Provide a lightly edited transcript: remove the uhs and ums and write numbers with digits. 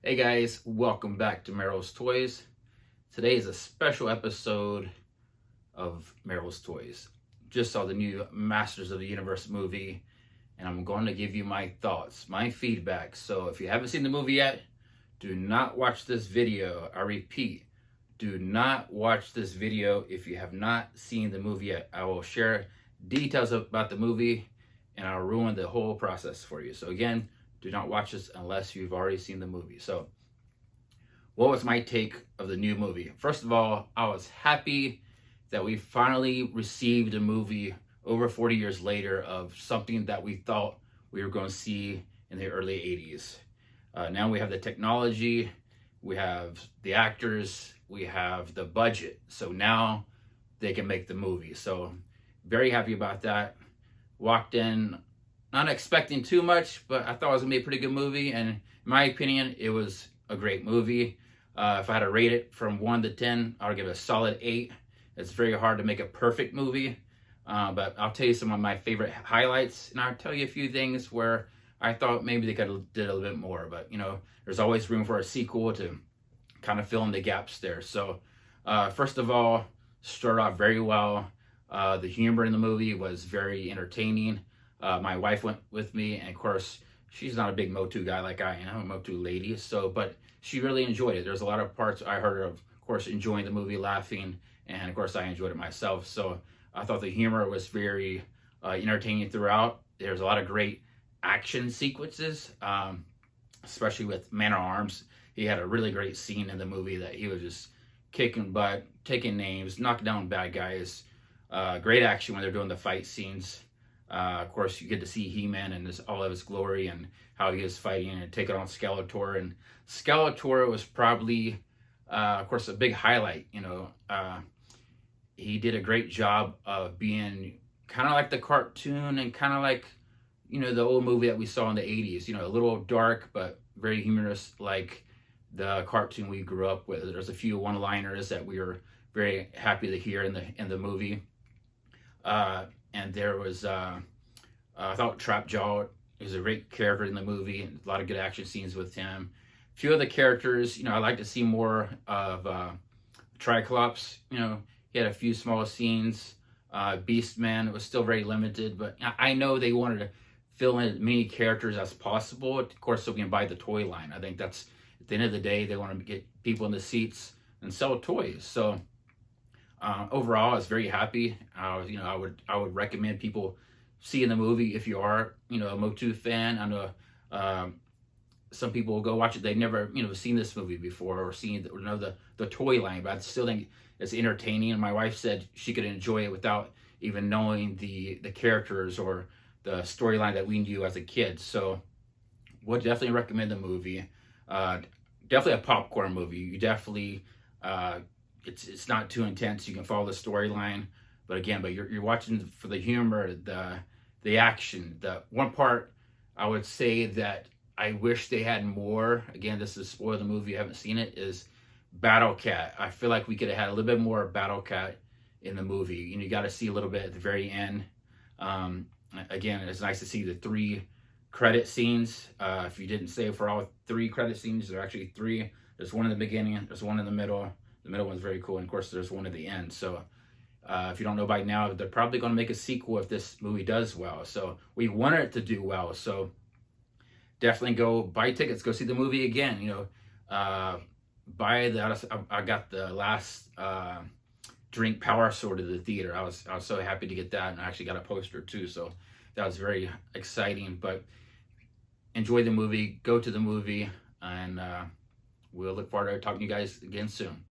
Hey guys, welcome back to Meryl's Toys. Today is a special episode of Meryl's Toys. Just saw the new Masters of the Universe movie, and I'm going to give you my thoughts, my feedback. So if you haven't seen the movie yet, do not watch this video. I repeat, do not watch this video if you have not seen the movie yet. I will share details about the movie, and I'll ruin the whole process for you. So again, do not watch this unless you've already seen the movie. So, what was my take of the new movie? First of all, I was happy that we finally received a movie over 40 years later of something that we thought we were going to see in the early 80s. Now we have the technology, we have the actors, we have the budget. So now they can make the movie. So, very happy about that. Walked in not expecting too much, but I thought it was gonna be a pretty good movie, and in my opinion, it was a great movie. If I had to rate it from 1 to 10, I would give it a solid 8. It's very hard to make a perfect movie, but I'll tell you some of my favorite highlights, and I'll tell you a few things where I thought maybe they could have did a little bit more, but there's always room for a sequel to kind of fill in the gaps there. So, first of all, started off very well. The humor in the movie was very entertaining. My wife went with me, and of course, she's not a big Motu guy like I am, a Motu lady. So, but she really enjoyed it. There's a lot of parts I heard of course, enjoying the movie, laughing, and of course, I enjoyed it myself. So, I thought the humor was very entertaining throughout. There's a lot of great action sequences, especially with Man-at-Arms. He had a really great scene in the movie that he was just kicking butt, taking names, knocking down bad guys. Great action when they're doing the fight scenes. Of course, you get to see He-Man in all of his glory and how he is fighting and taking on Skeletor. And Skeletor was probably, of course, a big highlight. He did a great job of being kind of like the cartoon and kind of like, the old movie that we saw in the 80s. A little dark, but very humorous, like the cartoon we grew up with. There's a few one-liners that we were very happy to hear in the movie. And there was, I thought Trapjaw is a great character in the movie, and a lot of good action scenes with him. A few of the characters, I'd like to see more of Triclops. He had a few small scenes. Beastman was still very limited, but I know they wanted to fill in as many characters as possible, of course, so we can buy the toy line. I think that's, at the end of the day, they want to get people in the seats and sell toys. So, overall, I was very happy. I would recommend people seeing the movie if you are, a Motu fan. I know some people will go watch it. They've never, seen this movie before or seen the toy line, but I still think it's entertaining. And my wife said she could enjoy it without even knowing the characters or the storyline that we knew as a kid. So, would definitely recommend the movie. Definitely a popcorn movie. You definitely. It's not too intense. You can follow the storyline, but you're watching for the humor, the action. The one part I would say that I wish they had more. Again, this is spoil the movie. You haven't seen it. Is Battle Cat. I feel like we could have had a little bit more Battle Cat in the movie. You got to see a little bit at the very end. Again, it's nice to see the 3 credit scenes. If you didn't say for all 3 credit scenes, there are actually 3. There's one in the beginning. There's one in the middle. The middle one's very cool, and of course, there's one at the end. So, if you don't know by now, they're probably going to make a sequel if this movie does well. So, we want it to do well. So, definitely go buy tickets, go see the movie again. Buy the. I got the last Drink Power Sword at the theater. I was so happy to get that, and I actually got a poster too. So, that was very exciting. But enjoy the movie. Go to the movie, and we'll look forward to talking to you guys again soon.